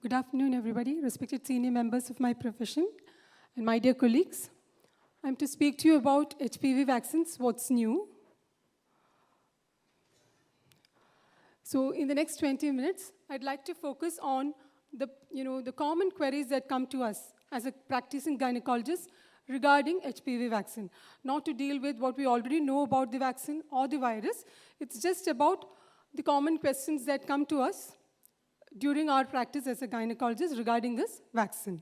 Good afternoon, everybody, respected senior members of my profession and my dear colleagues. I'm to speak to you about HPV vaccines, what's new. So in the next 20 minutes, I'd like to focus on the common queries that come to us as a practicing gynecologist regarding HPV vaccine. Not to deal with what we already know about the vaccine or the virus. It's just about the common questions that come to us during our practice as a gynecologist regarding this vaccine.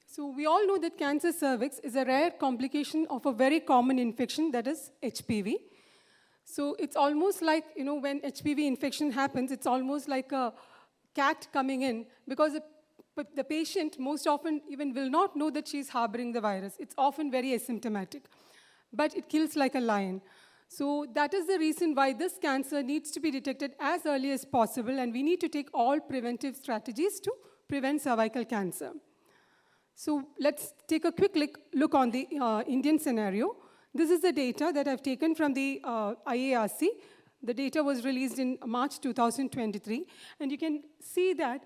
So we all know that cancer cervix is a rare complication of a very common infection, that is HPV. So it's almost like, when HPV infection happens, it's almost like a cat coming in, because the patient most often even will not know that she's harboring the virus. It's often very asymptomatic, but it kills like a lion. So that is the reason why this cancer needs to be detected as early as possible, and we need to take all preventive strategies to prevent cervical cancer. So let's take a quick look on the Indian scenario. This is the data that I've taken from the IARC. The data was released in March 2023, and you can see that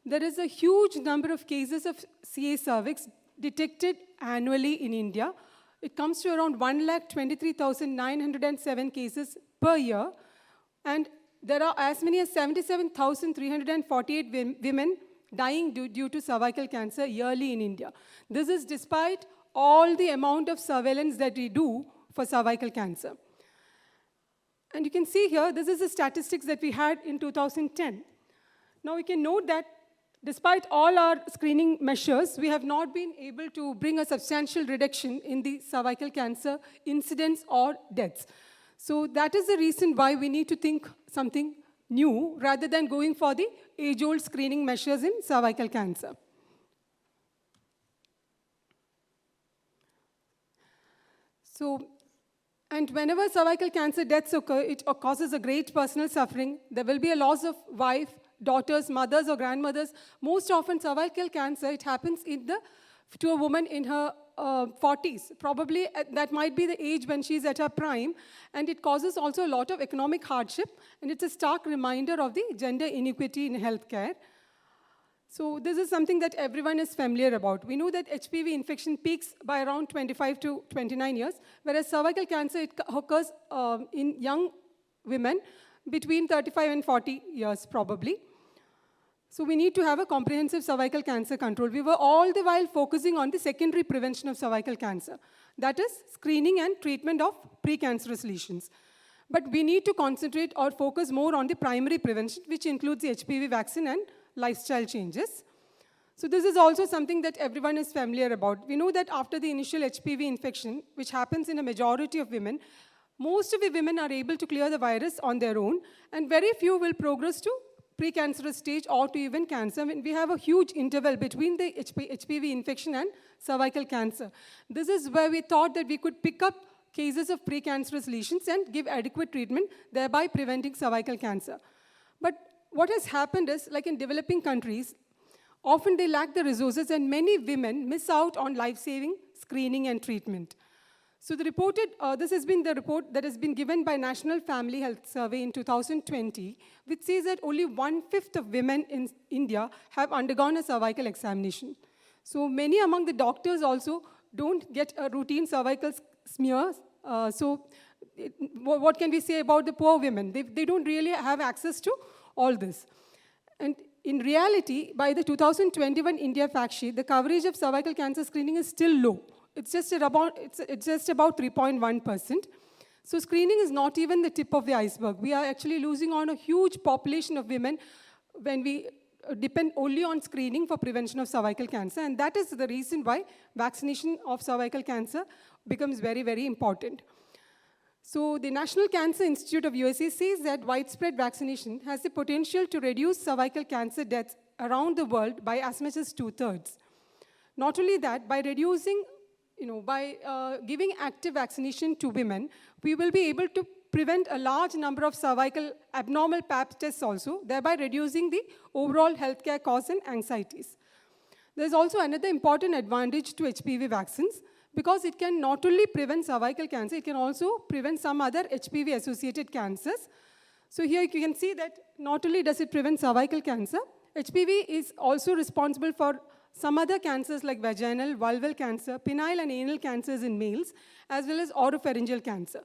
there is a huge number of cases of CA cervix detected annually in India. It comes to around 1,23,907 cases per year, and there are as many as 77,348 women dying due to cervical cancer yearly in India. This is despite all the amount of surveillance that we do for cervical cancer. And you can see here, this is the statistics that we had in 2010. Now we can note that despite all our screening measures, we have not been able to bring a substantial reduction in the cervical cancer incidence or deaths. So that is the reason why we need to think something new rather than going for the age-old screening measures in cervical cancer. And whenever cervical cancer deaths occur, it causes a great personal suffering. There will be a loss of wife, daughters, mothers, or grandmothers. Most often, cervical cancer, it happens to a woman in her 40s. Probably that might be the age when she's at her prime. And it causes also a lot of economic hardship. And it's a stark reminder of the gender inequity in healthcare. So this is something that everyone is familiar about. We know that HPV infection peaks by around 25 to 29 years, whereas cervical cancer, it occurs in young women between 35 and 40 years, probably. So we need to have a comprehensive cervical cancer control. We were all the while focusing on the secondary prevention of cervical cancer. That is screening and treatment of precancerous lesions. But we need to concentrate or focus more on the primary prevention, which includes the HPV vaccine and lifestyle changes. So this is also something that everyone is familiar about. We know that after the initial HPV infection, which happens in a majority of women, most of the women are able to clear the virus on their own, and very few will progress to precancerous stage or to even cancer. We have a huge interval between the HPV infection and cervical cancer. This is where we thought that we could pick up cases of precancerous lesions and give adequate treatment, thereby preventing cervical cancer. But what has happened is, like in developing countries, often they lack the resources, and many women miss out on life-saving screening and treatment. So this has been the report that has been given by National Family Health Survey in 2020, which says that only 1/5 of women in India have undergone a cervical examination. So many among the doctors also don't get a routine cervical smear. What can we say about the poor women? They don't really have access to all this. And in reality, by the 2021 India fact sheet, the coverage of cervical cancer screening is still low. It's just about 3.1%. So screening is not even the tip of the iceberg. We are actually losing on a huge population of women when we depend only on screening for prevention of cervical cancer. And that is the reason why vaccination of cervical cancer becomes very, very important. So the National Cancer Institute of USA says that widespread vaccination has the potential to reduce cervical cancer deaths around the world by as much as 2/3. Not only that, by giving active vaccination to women, we will be able to prevent a large number of cervical abnormal pap tests also, thereby reducing the overall healthcare costs and anxieties. There's also another important advantage to HPV vaccines. because it can not only prevent cervical cancer, it can also prevent some other HPV-associated cancers. So here you can see that not only does it prevent cervical cancer, HPV is also responsible for some other cancers like vaginal, vulval cancer, penile and anal cancers in males, as well as oropharyngeal cancer.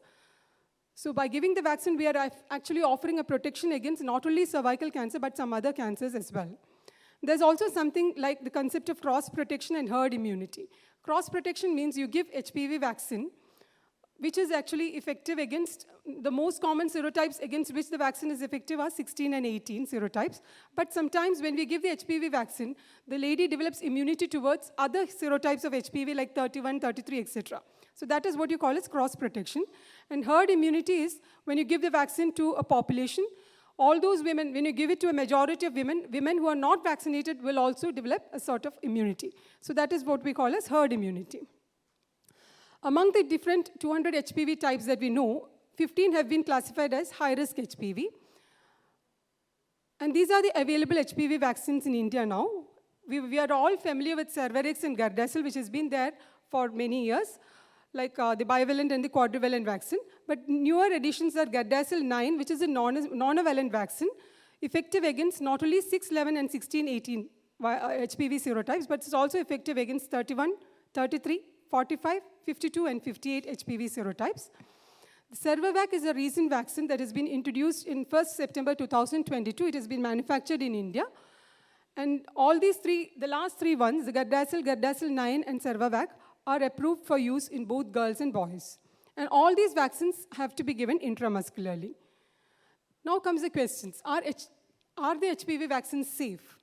So by giving the vaccine, we are actually offering a protection against not only cervical cancer, but some other cancers as well. There's also something like the concept of cross-protection and herd immunity. Cross-protection means you give HPV vaccine, which is actually effective against the most common serotypes against which the vaccine is effective are 16 and 18 serotypes. But sometimes when we give the HPV vaccine, the lady develops immunity towards other serotypes of HPV like 31, 33, etc. So that is what you call as cross-protection. And herd immunity is when you give the vaccine to a population, all those women, when you give it to a majority of women, women who are not vaccinated will also develop a sort of immunity. So that is what we call as herd immunity. Among the different 200 HPV types that we know, 15 have been classified as high-risk HPV. And these are the available HPV vaccines in India now. We are all familiar with Cervarix and Gardasil, which has been there for many years, like the bivalent and the quadrivalent vaccine. But newer additions are Gardasil 9, which is a nonavalent vaccine, effective against not only 6, 11, and 16, 18 HPV serotypes, but it's also effective against 31, 33, 45, 52, and 58 HPV serotypes. The Cervarix is a recent vaccine that has been introduced in 1st September 2022. It has been manufactured in India. And all these three, the last three ones, the Gardasil, Gardasil 9, and Cervarix, are approved for use in both girls and boys. And all these vaccines have to be given intramuscularly. Now comes the questions. Are the HPV vaccines safe?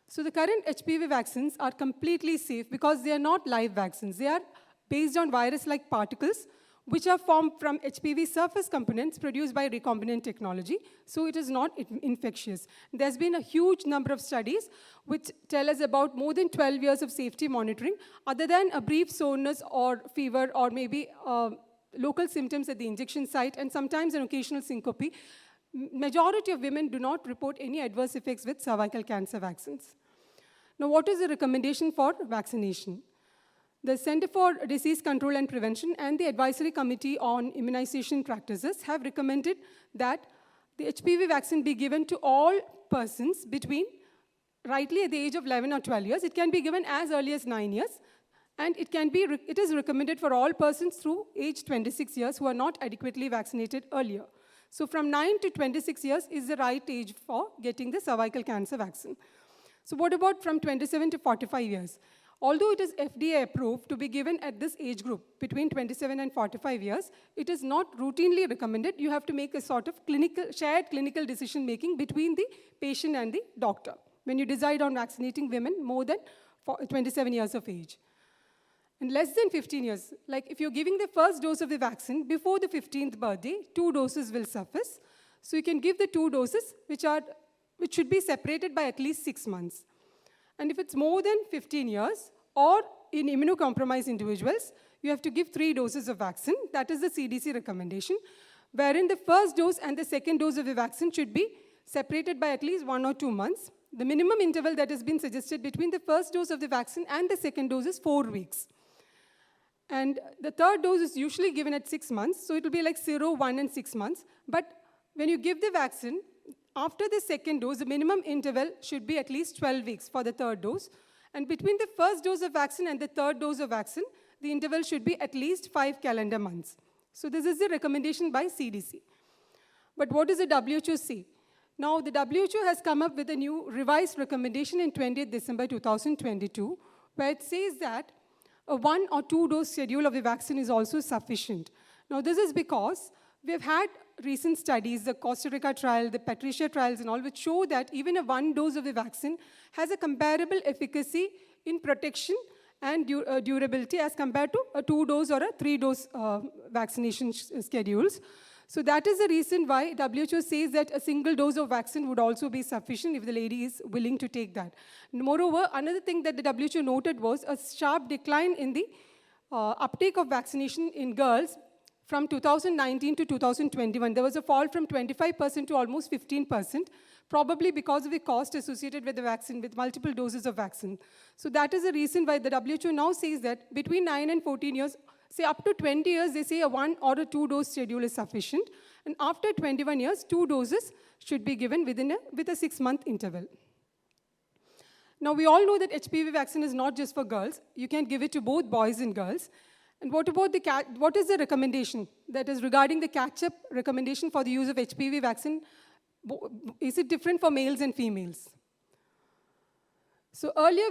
So the current HPV vaccines are completely safe because they are not live vaccines. They are based on virus-like particles, which are formed from HPV surface components produced by recombinant technology, so it is not infectious. There's been a huge number of studies which tell us about more than 12 years of safety monitoring, other than a brief soreness or fever or maybe local symptoms at the injection site and sometimes an occasional syncope. Majority of women do not report any adverse effects with cervical cancer vaccines. Now, what is the recommendation for vaccination? The Center for Disease Control and Prevention and the Advisory Committee on Immunization Practices have recommended that the HPV vaccine be given to all persons between rightly at the age of 11 or 12 years. It can be given as early as 9 years. And it is recommended for all persons through age 26 years who are not adequately vaccinated earlier. So from 9 to 26 years is the right age for getting the cervical cancer vaccine. So what about from 27 to 45 years? Although it is FDA approved to be given at this age group, between 27 and 45 years, it is not routinely recommended. You have to make a sort of shared clinical decision making between the patient and the doctor when you decide on vaccinating women more than 27 years of age. And less than 15 years, like if you're giving the first dose of the vaccine before the 15th birthday, 2 doses will suffice. So you can give the 2 doses, which should be separated by at least 6 months. And if it's more than 15 years, or in immunocompromised individuals, you have to give 3 doses of vaccine. That is the CDC recommendation, wherein the first dose and the second dose of the vaccine should be separated by at least 1 or 2 months. The minimum interval that has been suggested between the first dose of the vaccine and the second dose is 4 weeks. And the third dose is usually given at 6 months, so it will be like 0, 1, and 6 months. But when you give the vaccine, after the second dose, the minimum interval should be at least 12 weeks for the third dose. And between the first dose of vaccine and the third dose of vaccine, the interval should be at least 5 calendar months. So this is the recommendation by CDC. But what does the WHO say? Now, the WHO has come up with a new revised recommendation in 20th December 2022, where it says that a 1 or 2 dose schedule of the vaccine is also sufficient. Now, this is because we have had recent studies, the Costa Rica trial, the Patricia trials and all, which show that even a 1 dose of the vaccine has a comparable efficacy in protection and durability as compared to a 2-dose or a 3-dose vaccination schedules. So that is the reason why WHO says that a single dose of vaccine would also be sufficient if the lady is willing to take that. Moreover, another thing that the WHO noted was a sharp decline in the uptake of vaccination in girls from 2019 to 2021. There was a fall from 25% to almost 15%, probably because of the cost associated with the vaccine, with multiple doses of vaccine. So that is the reason why the WHO now says that between 9 and 14 years, say up to 20 years, they say a 1 or a 2 dose schedule is sufficient. And after 21 years, 2 doses should be given with a 6-month interval. Now, we all know that HPV vaccine is not just for girls. You can give it to both boys and girls. And what about what is the recommendation? That is regarding the catch-up recommendation for the use of HPV vaccine. Is it different for males and females? So earlier,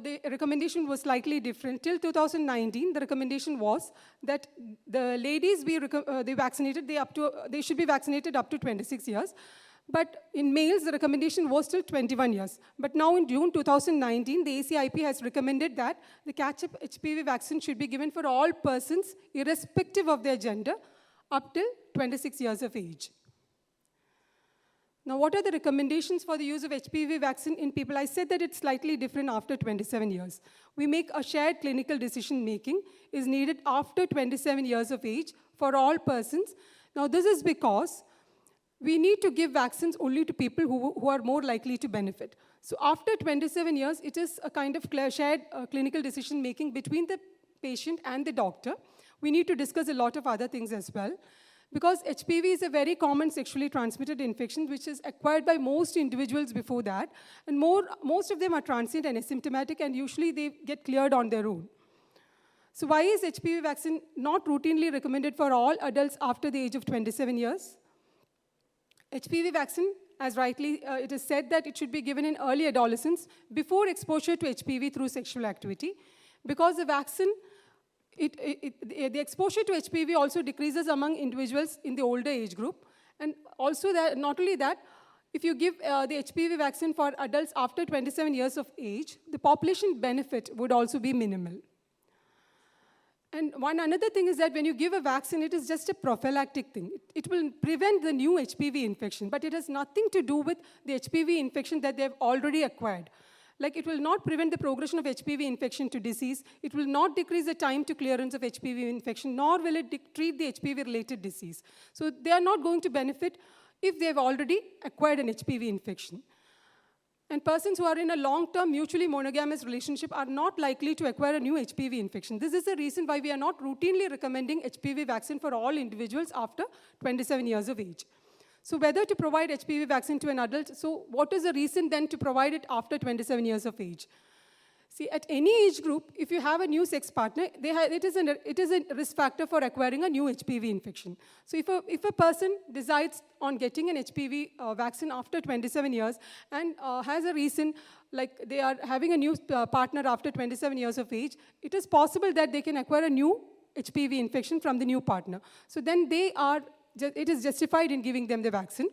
the recommendation was slightly different. Till 2019, the recommendation was that the ladies they should be vaccinated up to 26 years. But in males, the recommendation was till 21 years. But now in June 2019, the ACIP has recommended that the catch-up HPV vaccine should be given for all persons, irrespective of their gender, up till 26 years of age. Now, what are the recommendations for the use of HPV vaccine in people? I said that it's slightly different after 27 years. We make a shared clinical decision-making is needed after 27 years of age for all persons. Now, this is because we need to give vaccines only to people who are more likely to benefit. So after 27 years, it is a kind of shared clinical decision-making between the patient and the doctor. We need to discuss a lot of other things as well. Because HPV is a very common sexually transmitted infection which is acquired by most individuals before that. And most of them are transient and asymptomatic, and usually they get cleared on their own. So why is HPV vaccine not routinely recommended for all adults after the age of 27 years? HPV vaccine, as rightly it is said that it should be given in early adolescence before exposure to HPV through sexual activity, because the vaccine, the exposure to HPV also decreases among individuals in the older age group. And also, that, not only that, if you give the HPV vaccine for adults after 27 years of age, the population benefit would also be minimal. And another thing is that when you give a vaccine, it is just a prophylactic thing. It will prevent the new HPV infection, but it has nothing to do with the HPV infection that they have already acquired. Like, it will not prevent the progression of HPV infection to disease. It will not decrease the time to clearance of HPV infection, nor will it treat the HPV-related disease. So they are not going to benefit if they have already acquired an HPV infection. And persons who are in a long-term mutually monogamous relationship are not likely to acquire a new HPV infection. This is the reason why we are not routinely recommending HPV vaccine for all individuals after 27 years of age. So whether to provide HPV vaccine to an adult, so what is the reason then to provide it after 27 years of age? See, at any age group, if you have a new sex partner, it is a risk factor for acquiring a new HPV infection. So if a person decides on getting an HPV vaccine after 27 years and has a reason, like they are having a new partner after 27 years of age, it is possible that they can acquire a new HPV infection from the new partner. So then it is justified in giving them the vaccine.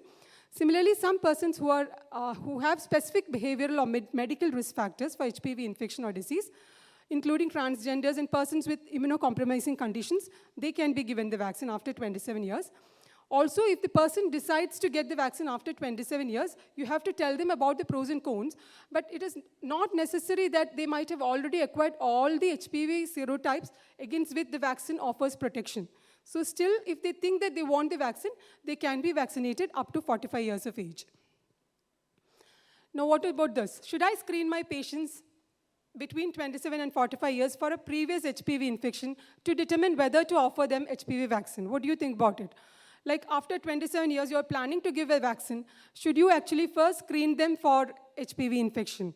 Similarly, some persons who have specific behavioral or medical risk factors for HPV infection or disease, including transgenders and persons with immunocompromising conditions, they can be given the vaccine after 27 years. Also, if the person decides to get the vaccine after 27 years, you have to tell them about the pros and cons, but it is not necessary that they might have already acquired all the HPV serotypes against which the vaccine offers protection. So still, if they think that they want the vaccine, they can be vaccinated up to 45 years of age. Now, what about this? Should I screen my patients between 27 and 45 years for a previous HPV infection to determine whether to offer them HPV vaccine? What do you think about it? Like, after 27 years, you're planning to give a vaccine. Should you actually first screen them for HPV infection?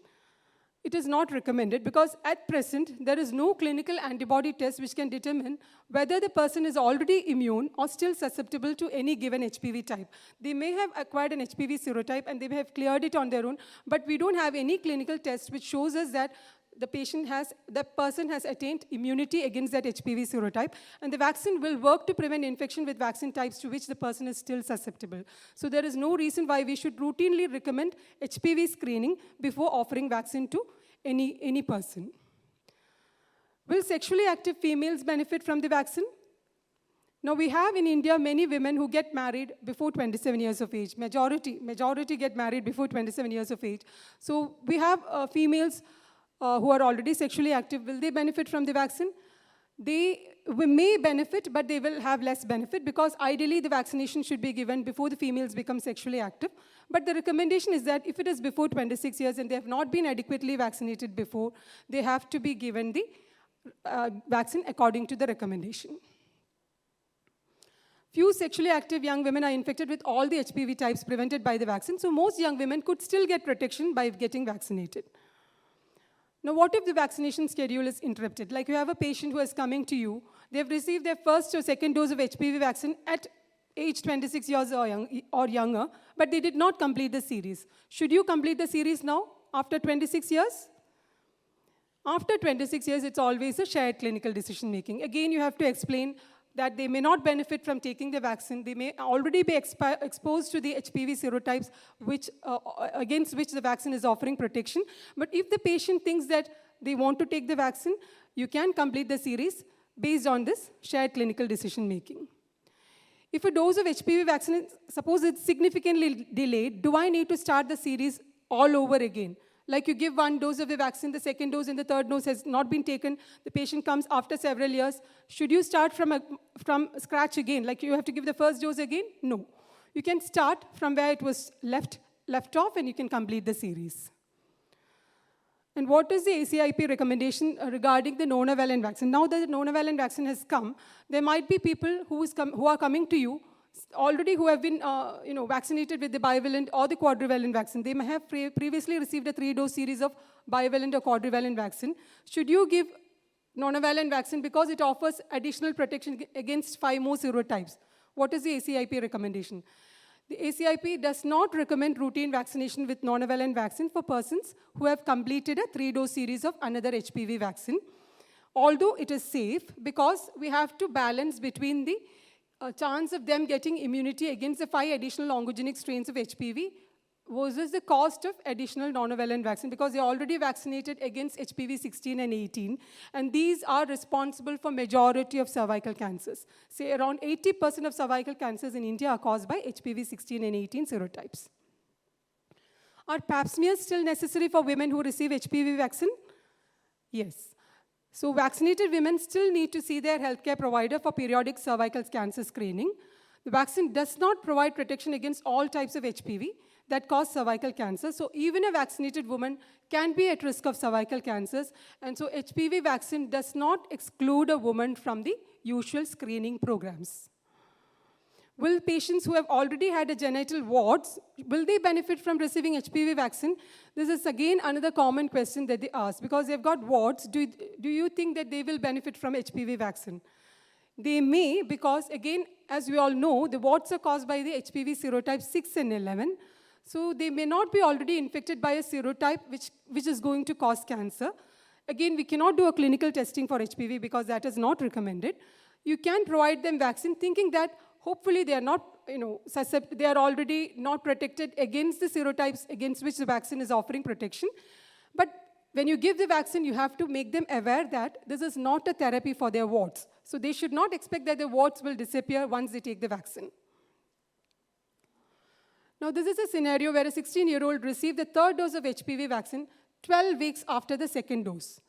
It is not recommended because at present, there is no clinical antibody test which can determine whether the person is already immune or still susceptible to any given HPV type. They may have acquired an HPV serotype and they may have cleared it on their own, but we don't have any clinical test which shows us that the person has attained immunity against that HPV serotype, and the vaccine will work to prevent infection with vaccine types to which the person is still susceptible. So there is no reason why we should routinely recommend HPV screening before offering vaccine to any person. Will sexually active females benefit from the vaccine? Now, we have in India many women who get married before 27 years of age. Majority get married before 27 years of age. So we have females who are already sexually active. Will they benefit from the vaccine? we may benefit, but they will have less benefit because ideally the vaccination should be given before the females become sexually active. But the recommendation is that if it is before 26 years and they have not been adequately vaccinated before, they have to be given the vaccine according to the recommendation. Few sexually active young women are infected with all the HPV types prevented by the vaccine, so most young women could still get protection by getting vaccinated. Now, what if the vaccination schedule is interrupted? Like you have a patient who is coming to you, they've received their first or second dose of HPV vaccine at age 26 years or younger, but they did not complete the series. Should you complete the series now, after 26 years? After 26 years, it's always a shared clinical decision-making. Again, you have to explain that they may not benefit from taking the vaccine. They may already be exposed to the HPV serotypes against which the vaccine is offering protection. But if the patient thinks that they want to take the vaccine, you can complete the series based on this shared clinical decision-making. If a dose of HPV vaccine, suppose it's significantly delayed, do I need to start the series all over again? Like you give one dose of the vaccine, the second dose and the third dose has not been taken, the patient comes after several years. Should you start from scratch again? Like you have to give the first dose again? No. You can start from where it was left off and you can complete the series. And what is the ACIP recommendation regarding the nonavalent vaccine? Now that the nonavalent vaccine has come, there might be people who are coming to you already who have been vaccinated with the bivalent or the quadrivalent vaccine. They may have previously received a 3-dose series of bivalent or quadrivalent vaccine. Should you give nonavalent vaccine because it offers additional protection against 5 more serotypes? What is the ACIP recommendation? The ACIP does not recommend routine vaccination with nonavalent vaccine for persons who have completed a 3-dose series of another HPV vaccine. Although it is safe, because we have to balance between the chance of them getting immunity against the 5 additional oncogenic strains of HPV versus the cost of additional nonavalent vaccine, because they're already vaccinated against HPV 16 and 18, and these are responsible for majority of cervical cancers. Say around 80% of cervical cancers in India are caused by HPV 16 and 18 serotypes. Are pap smears still necessary for women who receive HPV vaccine? Yes. So vaccinated women still need to see their healthcare provider for periodic cervical cancer screening. The vaccine does not provide protection against all types of HPV that cause cervical cancer. So even a vaccinated woman can be at risk of cervical cancers. And so HPV vaccine does not exclude a woman from the usual screening programs. Will patients who have already had a genital warts, will they benefit from receiving HPV vaccine? This is again another common question that they ask. Because they've got warts, do you think that they will benefit from HPV vaccine? They may, because again, as we all know, the warts are caused by the HPV serotype 6 and 11. So they may not be already infected by a serotype which is going to cause cancer. Again, we cannot do a clinical testing for HPV because that is not recommended. You can provide them vaccine thinking that hopefully they are not, they are already not protected against the serotypes against which the vaccine is offering protection. But when you give the vaccine, you have to make them aware that this is not a therapy for their warts. So they should not expect that the warts will disappear once they take the vaccine. Now, this is a scenario where a 16-year-old received the 3rd dose of HPV vaccine 12 weeks after the 2nd dose.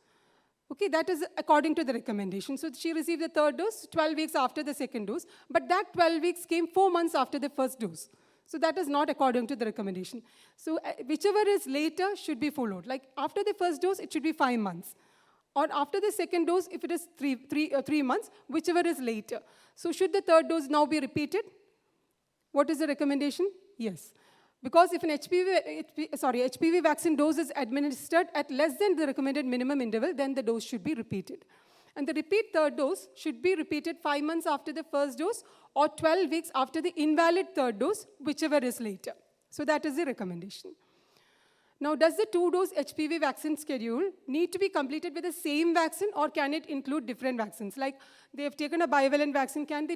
Okay, that is according to the recommendation. So she received the 3rd dose 12 weeks after the 2nd dose, but that 12 weeks came 4 months after the 1st dose. So that is not according to the recommendation. So whichever is later should be followed. Like after the 1st dose, it should be 5 months. Or after the 2nd dose, if it is 3 months, whichever is later. So should the 3rd dose now be repeated? What is the recommendation? Yes. Because if an HPV vaccine dose is administered at less than the recommended minimum interval, then the dose should be repeated. And the repeat 3rd dose should be repeated 5 months after the 1st dose or 12 weeks after the invalid 3rd dose, whichever is later. So that is the recommendation. Now, does the 2-dose HPV vaccine schedule need to be completed with the same vaccine, or can it include different vaccines? Like they have taken a bivalent vaccine, can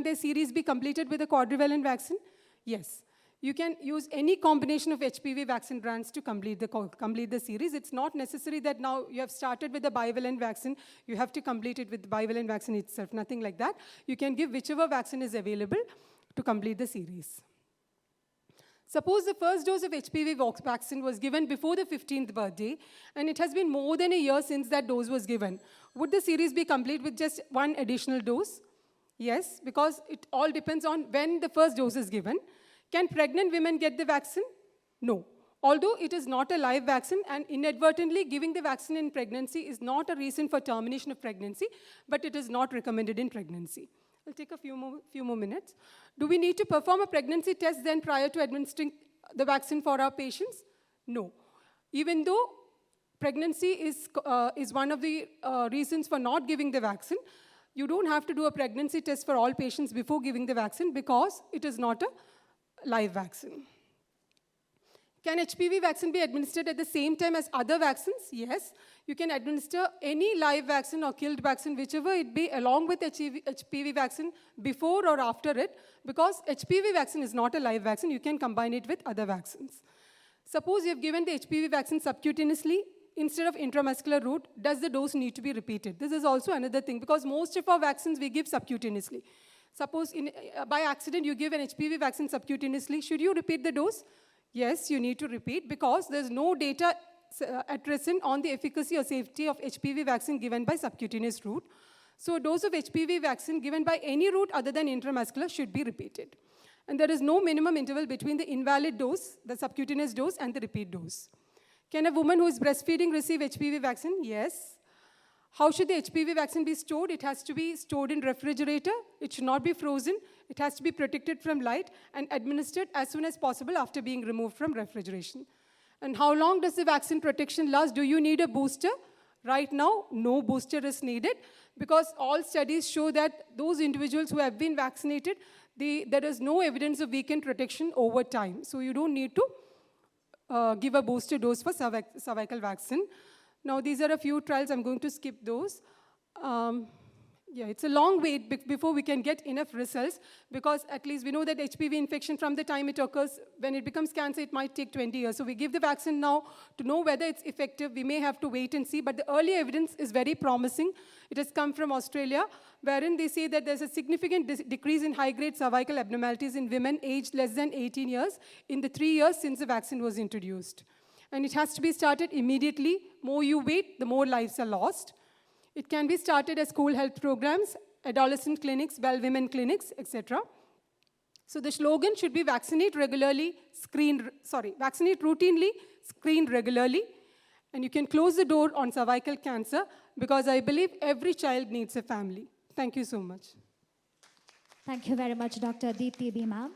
their series be completed with a quadrivalent vaccine? Yes. You can use any combination of HPV vaccine brands to complete the series. It's not necessary that now you have started with the bivalent vaccine, you have to complete it with the bivalent vaccine itself, nothing like that. You can give whichever vaccine is available to complete the series. Suppose the first dose of HPV vaccine was given before the 15th birthday, and it has been more than a year since that dose was given. Would the series be complete with just one additional dose? Yes, because it all depends on when the first dose is given. Can pregnant women get the vaccine? No. Although it is not a live vaccine, and inadvertently giving the vaccine in pregnancy is not a reason for termination of pregnancy, but it is not recommended in pregnancy. I'll take a few more minutes. Do we need to perform a pregnancy test then prior to administering the vaccine for our patients? No. Even though pregnancy is one of the reasons for not giving the vaccine, you don't have to do a pregnancy test for all patients before giving the vaccine because it is not a live vaccine. Can HPV vaccine be administered at the same time as other vaccines? Yes. You can administer any live vaccine or killed vaccine, whichever it be, along with HPV vaccine before or after it, because HPV vaccine is not a live vaccine. You can combine it with other vaccines. Suppose you have given the HPV vaccine subcutaneously instead of intramuscular route. Does the dose need to be repeated? This is also another thing, because most of our vaccines we give subcutaneously. Suppose by accident you give an HPV vaccine subcutaneously. Should you repeat the dose? Yes, you need to repeat because there's no data at present on the efficacy or safety of HPV vaccine given by subcutaneous route. So a dose of HPV vaccine given by any route other than intramuscular should be repeated. And there is no minimum interval between the invalid dose, the subcutaneous dose, and the repeat dose. Can a woman who is breastfeeding receive HPV vaccine? Yes. How should the HPV vaccine be stored? It has to be stored in refrigerator. It should not be frozen. It has to be protected from light and administered as soon as possible after being removed from refrigeration. And how long does the vaccine protection last? Do you need a booster? Right now, no booster is needed because all studies show that those individuals who have been vaccinated, there is no evidence of weakened protection over time. So you don't need to give a booster dose for cervical vaccine. Now, these are a few trials. I'm going to skip those. It's a long wait before we can get enough results because at least we know that HPV infection from the time it occurs, when it becomes cancer, it might take 20 years. So we give the vaccine now to know whether it's effective. We may have to wait and see, but the early evidence is very promising. It has come from Australia, wherein they say that there's a significant decrease in high-grade cervical abnormalities in women aged less than 18 years in the 3 years since the vaccine was introduced. And it has to be started immediately. More you wait, the more lives are lost. It can be started as school health programs, adolescent clinics, well-women clinics, etc. So the slogan should be vaccinate routinely, screen regularly. And you can close the door on cervical cancer because I believe every child needs a family. Thank you so much. Thank you very much, Dr. Deepti B. Ma'am.